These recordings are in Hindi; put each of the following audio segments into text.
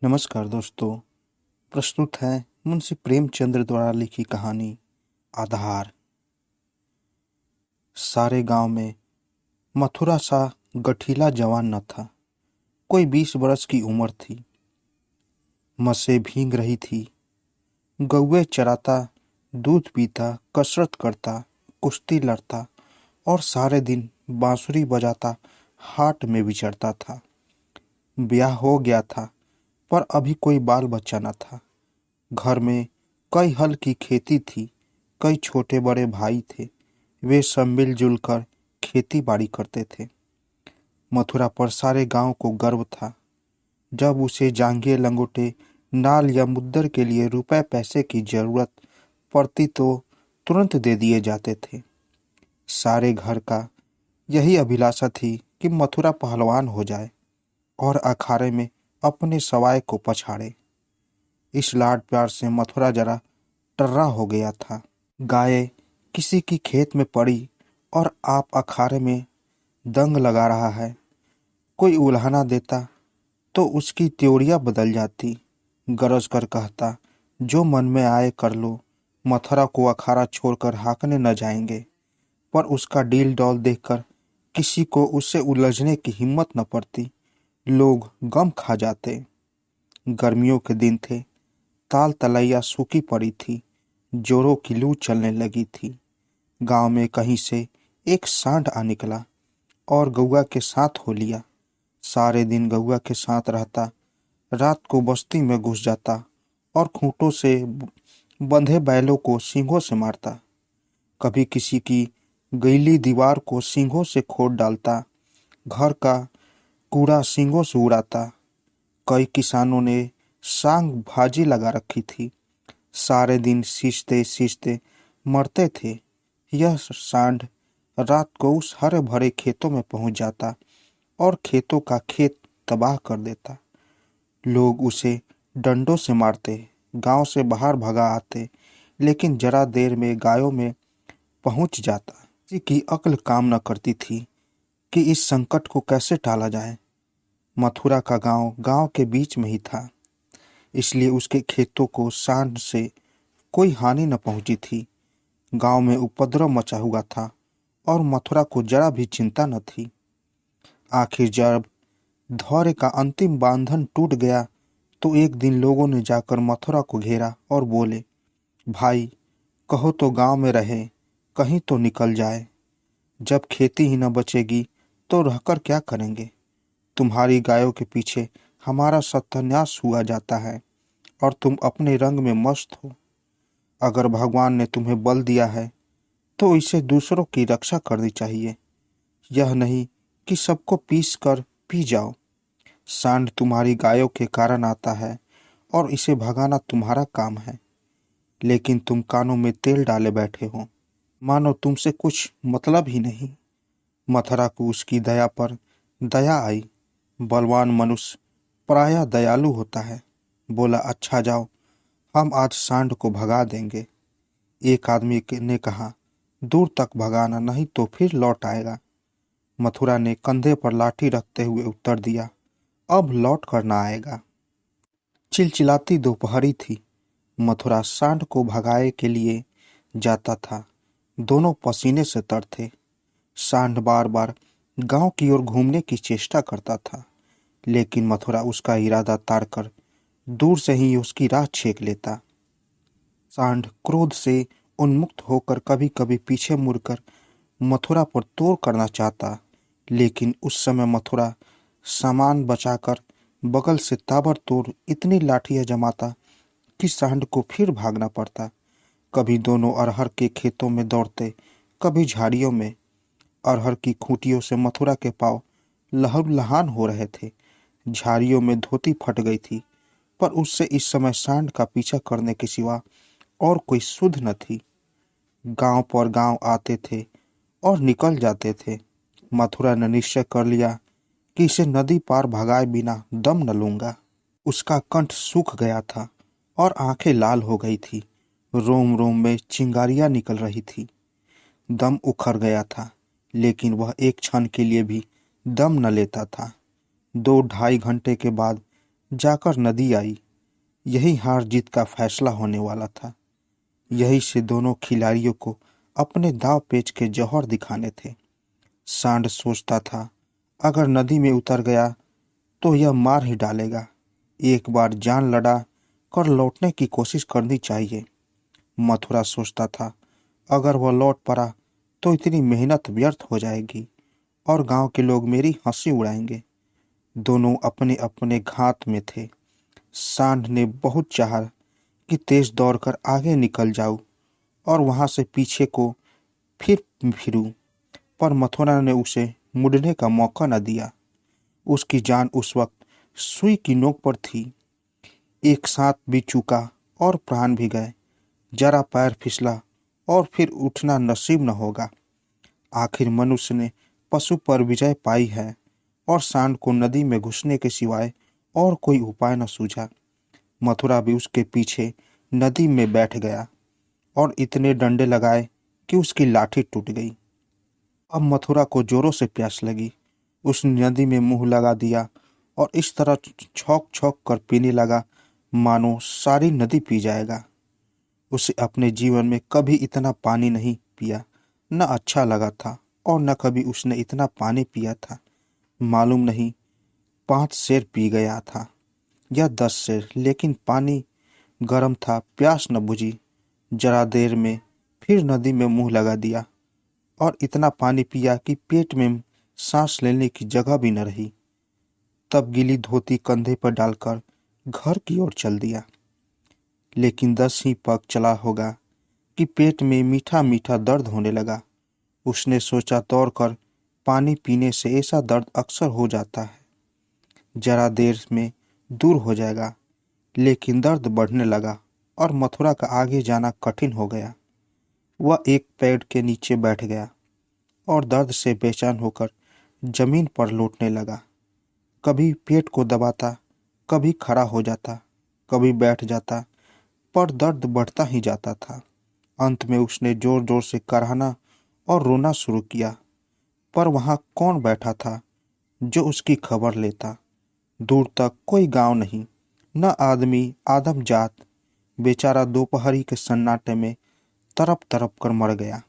नमस्कार दोस्तों। प्रस्तुत है मुंशी प्रेमचंद्र द्वारा लिखी कहानी आधार। सारे गांव में मथुरा सा गठीला जवान न था। कोई 20 बरस की उम्र थी। मसें भीग रही थी। गौए चराता, दूध पीता, कसरत करता, कुश्ती लड़ता और सारे दिन बांसुरी बजाता हाट में विचरता था। ब्याह हो गया था पर अभी कोई बाल बच्चा न था। घर में कई हल की खेती थी। कई छोटे बड़े भाई थे। वे सब मिलजुल कर खेती बाड़ी करते थे। मथुरा पर सारे गांव को गर्व था। जब उसे जांघिए लंगोटे नाल या मुद्दर के लिए रुपए पैसे की जरूरत पड़ती तो तुरंत दे दिए जाते थे। सारे घर का यही अभिलाषा थी कि मथुरा पहलवान हो जाए और अखाड़े में अपने सवाए को पछाड़े। इस लाड प्यार से मथुरा जरा टर्रा हो गया था। गाय किसी की खेत में पड़ी और आप अखाड़े में दंग लगा रहा है। कोई उल्हाना देता तो उसकी त्योरियां बदल जाती। गरज कर कहता, जो मन में आए कर लो, मथुरा को अखाड़ा छोड़कर हाँकने न जाएंगे। पर उसका डील डौल देखकर किसी को उससे उलझने की हिम्मत न पड़ती। लोग गम खा जाते। गर्मियों के दिन थे। ताल तलैया सूखी पड़ी थी। जोरों की लू चलने लगी थी। गांव में कहीं से एक सांड आ निकला और गौआ के साथ हो लिया। सारे दिन गौआ के साथ रहता। रात को बस्ती में घुस जाता और खूंटों से बंधे बैलों को सींगों से मारता। कभी किसी की गईली दीवार को सींगों से खोद डालता। घर का कूड़ा सींगों से उड़ाता। कई किसानों ने सांग भाजी लगा रखी थी। सारे दिन सींचते सींचते मरते थे। यह सांड रात को उस हरे भरे खेतों में पहुंच जाता और खेतों का खेत तबाह कर देता। लोग उसे डंडों से मारते, गांव से बाहर भगा आते, लेकिन जरा देर में गायों में पहुंच जाता। किसी की अक्ल काम न करती थी कि इस संकट को कैसे टाला जाए। मथुरा का गांव के बीच में ही था, इसलिए उसके खेतों को सांड से कोई हानि न पहुंची थी। गांव में उपद्रव मचा हुआ था और मथुरा को जरा भी चिंता न थी। आखिर जब धौर्य का अंतिम बंधन टूट गया तो एक दिन लोगों ने जाकर मथुरा को घेरा और बोले, भाई, कहो तो गांव में रहे, कहीं तो निकल जाए। जब खेती ही न बचेगी तो रहकर क्या करेंगे। तुम्हारी गायों के पीछे हमारा सत्यानाश हुआ जाता है और तुम अपने रंग में मस्त हो। अगर भगवान ने तुम्हें बल दिया है तो इसे दूसरों की रक्षा करनी चाहिए। यह नहीं कि सबको पीस कर पी जाओ। सांड तुम्हारी गायों के कारण आता है और इसे भगाना तुम्हारा काम है, लेकिन तुम कानों में तेल डाले बैठे हो, मानो तुमसे कुछ मतलब ही नहीं। मथुरा को उसकी दया पर दया आई। बलवान मनुष्य प्रायः दयालु होता है। बोला, अच्छा जाओ, हम आज सांड को भगा देंगे। एक आदमी ने कहा, दूर तक भगाना, नहीं तो फिर लौट आएगा। मथुरा ने कंधे पर लाठी रखते हुए उत्तर दिया, अब लौट कर ना आएगा। चिलचिलाती दोपहरी थी। मथुरा सांड को भगाए के लिए जाता था। दोनों पसीने से तर थे। सांड बार बार गांव की ओर घूमने की चेष्टा करता था, लेकिन मथुरा उसका इरादा ताड़ कर दूर से ही उसकी राह छेक लेता। सांड क्रोध से उन्मुक्त होकर कभी कभी पीछे मुड़कर मथुरा पर तोड़ करना चाहता, लेकिन उस समय मथुरा सामान बचाकर बगल से ताबड़तोड़ इतनी लाठियां जमाता कि सांड को फिर भागना पड़ता। कभी दोनों अरहर के खेतों में दौड़ते, कभी झाड़ियों में। अरहर की खूंटियों से मथुरा के पांव लहूलुहान हो रहे थे। झाड़ियों में धोती फट गई थी, पर उससे इस समय सांड का पीछा करने के सिवा और कोई सुध न थी। गांव पर गांव आते थे और निकल जाते थे। मथुरा ने निश्चय कर लिया कि इसे नदी पार भगाए बिना दम न लूंगा। उसका कंठ सूख गया था और आंखें लाल हो गई थी। रोम रोम में चिंगारियां निकल रही थी। दम उखड़ गया था, लेकिन वह एक क्षण के लिए भी दम न लेता था। 2 ढाई घंटे के बाद जाकर नदी आई। यही हार जीत का फैसला होने वाला था। यही से दोनों खिलाड़ियों को अपने दांव पेच के जौहर दिखाने थे। सांड सोचता था, अगर नदी में उतर गया तो यह मार ही डालेगा। एक बार जान लड़ा कर लौटने की कोशिश करनी चाहिए। मथुरा सोचता था, अगर वह लौट पड़ा तो इतनी मेहनत व्यर्थ हो जाएगी और गांव के लोग मेरी हंसी उड़ाएंगे। दोनों अपने अपने घात में थे। सांड ने बहुत चाहा कि तेज दौड़कर आगे निकल जाऊं और वहां से पीछे को फिर फिरूं, पर मथुरा ने उसे मुड़ने का मौका न दिया। उसकी जान उस वक्त सुई की नोक पर थी। एक सांप भी चूका और प्राण भी गए। जरा पैर फिसला और फिर उठना नसीब न होगा। आखिर मनुष्य ने पशु पर विजय पाई है और सांड को नदी में घुसने के सिवाय और कोई उपाय न सूझा। मथुरा भी उसके पीछे नदी में बैठ गया और इतने डंडे लगाए कि उसकी लाठी टूट गई। अब मथुरा को जोरों से प्यास लगी। उसने नदी में मुंह लगा दिया और इस तरह छौंक छौंक कर पीने लगा मानो सारी नदी पी जाएगा। उसे अपने जीवन में कभी इतना पानी नहीं पिया, न अच्छा लगा था और न कभी उसने इतना पानी पिया था। मालूम नहीं 5 सेर पी गया था या 10 सेर, लेकिन पानी गर्म था, प्यास न बुझी। जरा देर में फिर नदी में मुंह लगा दिया और इतना पानी पिया कि पेट में सांस लेने की जगह भी न रही। तब गीली धोती कंधे पर डालकर घर की ओर चल दिया। लेकिन 10 ही पग चला होगा कि पेट में मीठा मीठा दर्द होने लगा। उसने सोचा, दौड़कर पानी पीने से ऐसा दर्द अक्सर हो जाता है, जरा देर में दूर हो जाएगा। लेकिन दर्द बढ़ने लगा और मथुरा का आगे जाना कठिन हो गया। वह एक पेड़ के नीचे बैठ गया और दर्द से बेचैन होकर जमीन पर लौटने लगा। कभी पेट को दबाता, कभी खड़ा हो जाता, कभी बैठ जाता, पर दर्द बढ़ता ही जाता था। अंत में उसने जोर जोर से कराहना और रोना शुरू किया, पर वहां कौन बैठा था जो उसकी खबर लेता। दूर तक कोई गांव नहीं, न आदमी आदम जात। बेचारा दोपहरी के सन्नाटे में तड़प तड़प कर मर गया।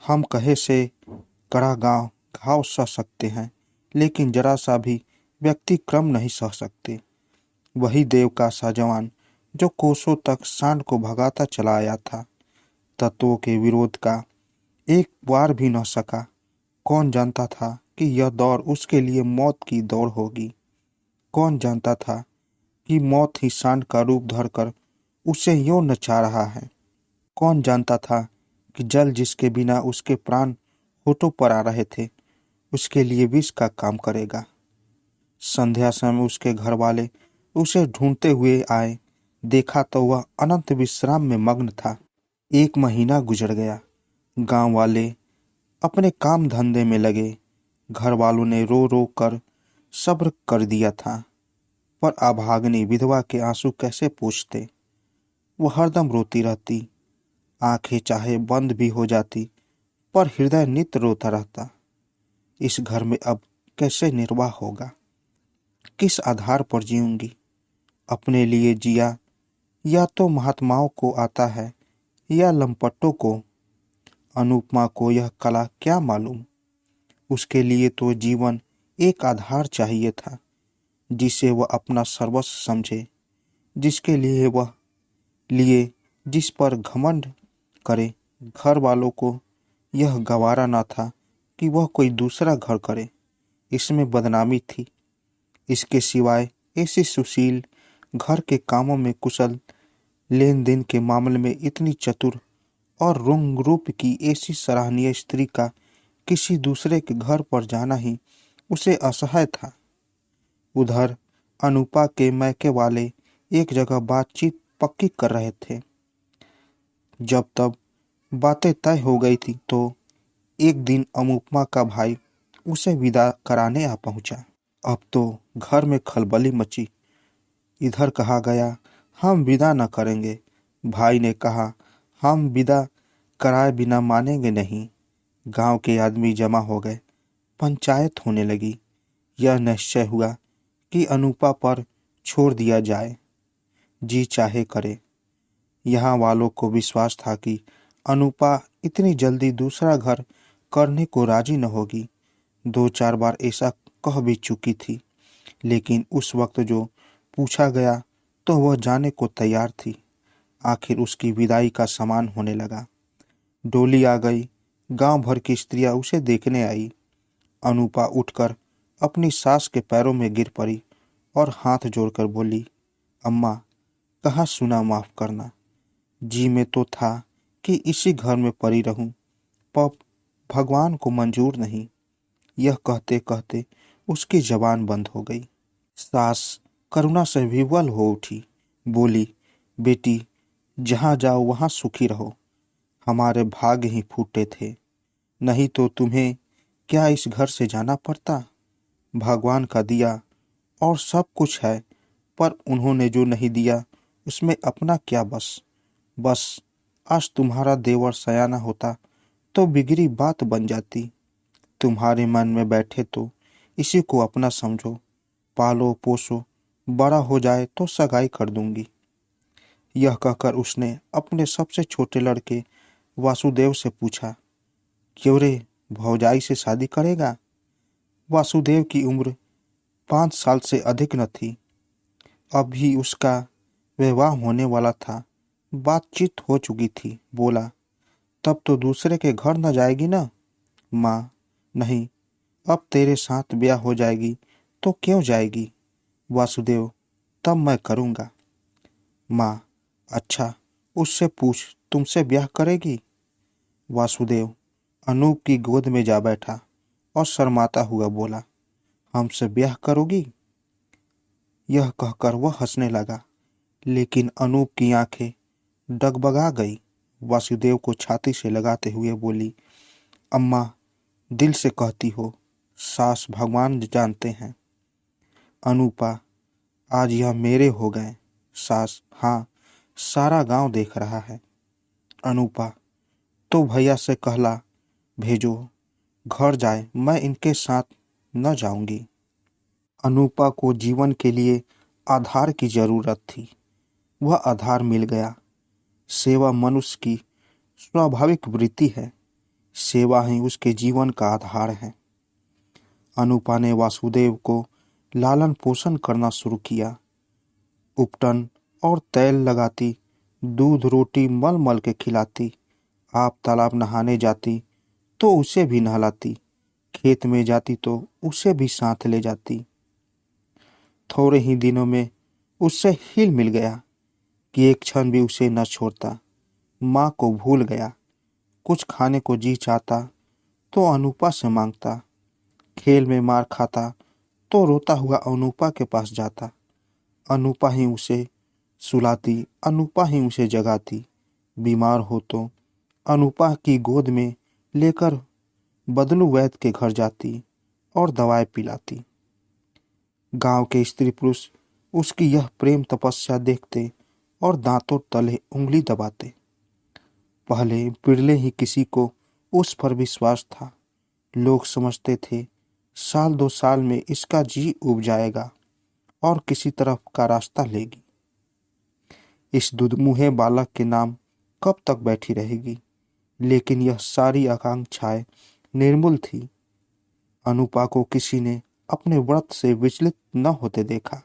हम कहे से कड़ा गांव घाव सह सकते हैं, लेकिन जरा सा भी व्यक्तिक्रम नहीं सह सकते। वही देव का सा जवान जो कोसों तक सांड को भगाता चला आया था, तत्वों के विरोध का एक बार भी न सका। कौन जानता था कि यह दौड़ उसके लिए मौत की दौड़ होगी। कौन जानता था कि मौत ही सांड का रूप धरकर उसे यूं नचा रहा है। कौन जानता था कि जल जिसके बिना उसके प्राण होठों पर आ रहे थे, उसके लिए विष का काम करेगा। संध्या समय उसके घर वाले उसे ढूंढते हुए आए। देखा तो वह अनंत विश्राम में मग्न था। 1 महीना गुजर गया। गांव वाले अपने काम धंधे में लगे। घर वालों ने रो रो कर सब्र कर दिया था, पर अभागनी विधवा के आंसू कैसे पूछते। वह हरदम रोती रहती, आंखें चाहे बंद भी हो जाती, पर हृदय नित्य रोता रहता। इस घर में अब कैसे निर्वाह होगा, किस आधार पर जीऊंगी। अपने लिए जिया या तो महात्माओं को आता है या लंपटों को। अनुपमा को यह कला क्या मालूम। उसके लिए तो जीवन एक आधार चाहिए था, जिसे वह अपना सर्वस्व समझे, जिसके लिए जिस पर घमंड करे। घर वालों को यह गवारा न था कि वह कोई दूसरा घर करे, इसमें बदनामी थी। इसके सिवाय ऐसी सुशील, घर के कामों में कुशल, लेन देन के मामले में इतनी चतुर और रंग रूप की ऐसी सराहनीय स्त्री का किसी दूसरे के घर पर जाना ही उसे असह्य था। उधर अनुपा के मैके वाले एक जगह बातचीत पक्की कर रहे थे। जब तब बातें तय हो गई थी तो एक दिन अनुपमा का भाई उसे विदा कराने आ पहुंचा। अब तो घर में खलबली मची। इधर कहा गया, हम विदा न करेंगे। भाई ने कहा, हम विदा कराए बिना मानेंगे नहीं। गांव के आदमी जमा हो गए। पंचायत होने लगी। यह निश्चय हुआ कि अनुपा पर छोड़ दिया जाए, जी चाहे करे। यहाँ वालों को विश्वास था कि अनुपा इतनी जल्दी दूसरा घर करने को राजी न होगी। 2-4 बार ऐसा कह भी चुकी थी, लेकिन उस वक्त जो पूछा गया तो वह जाने को तैयार थी। आखिर उसकी विदाई का सामान होने लगा। डोली आ गई। गांव भर की स्त्रियां उसे देखने आई। अनुपा उठकर अपनी सास के पैरों में गिर पड़ी और हाथ जोड़कर बोली, अम्मा, कहाँ सुना, माफ करना। जी में तो था कि इसी घर में पड़ी रहूं, पर भगवान को मंजूर नहीं। यह कहते कहते उसकी जबान बंद हो गई। सास करुणा से विह्वल हो उठी, बोली, बेटी, जहाँ जाओ वहाँ सुखी रहो। हमारे भाग्य ही फूटे थे, नहीं तो तुम्हें क्या इस घर से जाना पड़ता। भगवान का दिया और सब कुछ है, पर उन्होंने जो नहीं दिया उसमें अपना क्या बस। बस आज तुम्हारा देवर सयाना होता तो बिगड़ी बात बन जाती। तुम्हारे मन में बैठे तो इसी को अपना समझो, पालो पोसो, बड़ा हो जाए तो सगाई कर दूंगी। यह कहकर उसने अपने सबसे छोटे लड़के वासुदेव से पूछा, क्यों रे, भौजाई से शादी करेगा। वासुदेव की उम्र 5 साल से अधिक न थी। अभी उसका विवाह होने वाला था। बातचीत हो चुकी थी। बोला, तब तो दूसरे के घर न जाएगी ना। माँ, नहीं, अब तेरे साथ ब्याह हो जाएगी तो क्यों जाएगी। वासुदेव, तब मैं करूँगा। माँ, अच्छा, उससे पूछ, तुमसे ब्याह करेगी। वासुदेव अनूप की गोद में जा बैठा और शर्माता हुआ बोला, हमसे ब्याह करोगी। यह कहकर वह हंसने लगा, लेकिन अनूप की आंखें डगबगा गई। वासुदेव को छाती से लगाते हुए बोली, अम्मा, दिल से कहती हो, सास भगवान जानते हैं। अनुपा, आज यह मेरे हो गए। सास, हाँ, सारा गांव देख रहा है। अनुपा, तो भैया से कहला भेजो, घर जाए, मैं इनके साथ न जाऊंगी। अनुपा को जीवन के लिए आधार की जरूरत थी। वह आधार मिल गया। सेवा मनुष्य की स्वाभाविक वृत्ति है। सेवा ही उसके जीवन का आधार है। अनुपा ने वासुदेव को लालन पोषण करना शुरू किया। उपटन और तेल लगाती, दूध रोटी मल मल के खिलाती। आप तालाब नहाने जाती तो उसे भी नहलाती, खेत में जाती तो उसे भी साथ ले जाती। थोड़े ही दिनों में उससे हिल मिल गया कि एक क्षण भी उसे न छोड़ता। माँ को भूल गया। कुछ खाने को जी चाहता तो अनुपा से मांगता। खेल में मार खाता तो रोता हुआ अनुपा के पास जाता। अनुपा ही उसे सुलाती, अनुपा ही उसे जगाती। बीमार हो तो अनुपा की गोद में लेकर बदलू वैद्य के घर जाती और दवाएं पिलाती। गांव के स्त्री पुरुष उसकी यह प्रेम तपस्या देखते और दांतों तले उंगली दबाते। पहले बिरले ही किसी को उस पर विश्वास था। लोग समझते थे 1-2 साल में इसका जी उब जाएगा और किसी तरफ का रास्ता लेगी। इस दुधमुहे बालक के नाम कब तक बैठी रहेगी। लेकिन यह सारी आकांक्षाएं निर्मूल थी। अनुपा को किसी ने अपने व्रत से विचलित न होते देखा।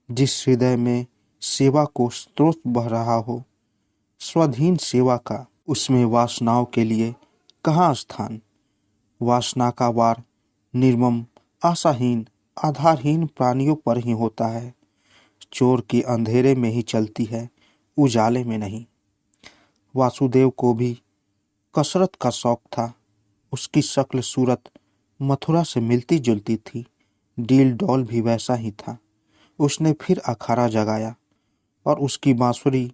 जिस हृदय में सेवा को स्रोत बह रहा हो, स्वाधीन सेवा का, उसमें वासनाओं के लिए कहाँ स्थान। वासना का वार निर्मम, आशाहीन, आधारहीन प्राणियों पर ही होता है। चोर की अंधेरे में ही चलती है, उजाले में नहीं। वासुदेव को भी कसरत का शौक था। उसकी शक्ल सूरत मथुरा से मिलती जुलती थी। डील डॉल भी वैसा ही था। उसने फिर अखाड़ा जगाया और उसकी बांसुरी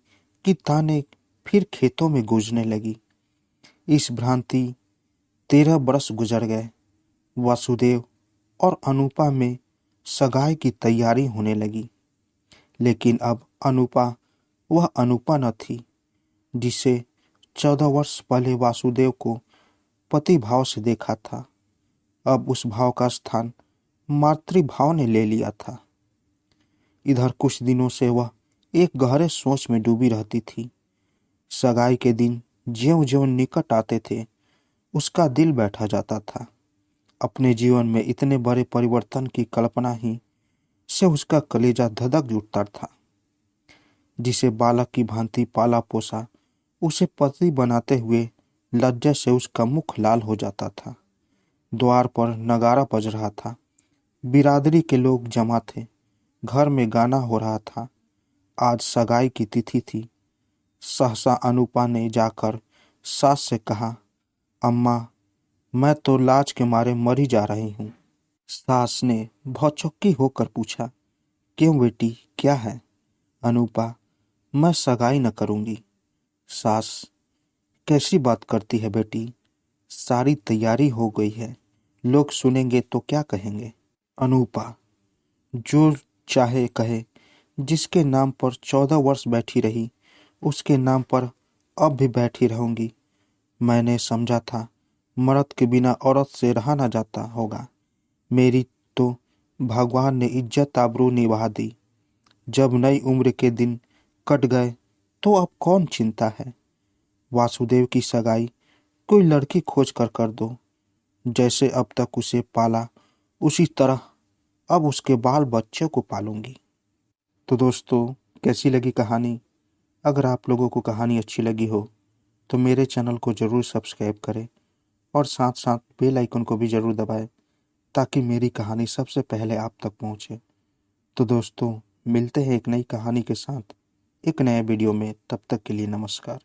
की तानें फिर खेतों में गूंजने लगी। इस भ्रांति 13 बरस गुजर गए। वासुदेव और अनुपा में सगाई की तैयारी होने लगी। लेकिन अब अनुपा वह अनुपा न थी जिसे 14 वर्ष पहले वासुदेव को पति भाव से देखा था। अब उस भाव का स्थान मातृभाव ने ले लिया था। इधर कुछ दिनों से वह एक गहरे सोच में डूबी रहती थी। सगाई के दिन ज्यों-ज्यों निकट आते थे, उसका दिल बैठा जाता था। अपने जीवन में इतने बड़े परिवर्तन की कल्पना ही से उसका कलेजा धधक उठता था। जिसे बालक की भांति पाला पोसा, उसे पति बनाते हुए लज्जा से उसका मुख लाल हो जाता था। द्वार पर नगारा बज रहा था। बिरादरी के लोग जमा थे। घर में गाना हो रहा था। आज सगाई की तिथि थी। सहसा अनुपा ने जाकर सास से कहा, अम्मा, मैं तो लाज के मारे मरी जा रही हूँ। सास ने भौचक्की होकर पूछा, क्यों बेटी, क्या है? अनुपा, मैं सगाई न करूँगी। सास, कैसी बात करती है बेटी? सारी तैयारी हो गई है, लोग सुनेंगे तो क्या कहेंगे? अनुपा, जो चाहे कहे, जिसके नाम पर 14 वर्ष बैठी रही, उसके नाम पर अब भी बैठी रहूंगी। मैंने समझा था मर्द के बिना औरत से रहा न जाता होगा। मेरी तो भगवान ने इज्जत आबरू निभा दी। जब नई उम्र के दिन कट गए तो अब कौन चिंता है। वासुदेव की सगाई कोई लड़की खोज कर दो। जैसे अब तक उसे पाला, उसी तरह अब उसके बाल बच्चे को पालूंगी। तो दोस्तों, कैसी लगी कहानी? अगर आप लोगों को कहानी अच्छी लगी हो तो मेरे चैनल को ज़रूर सब्सक्राइब करें और साथ साथ बेल आइकन को भी ज़रूर दबाएं, ताकि मेरी कहानी सबसे पहले आप तक पहुंचे। तो दोस्तों, मिलते हैं एक नई कहानी के साथ एक नए वीडियो में। तब तक के लिए नमस्कार।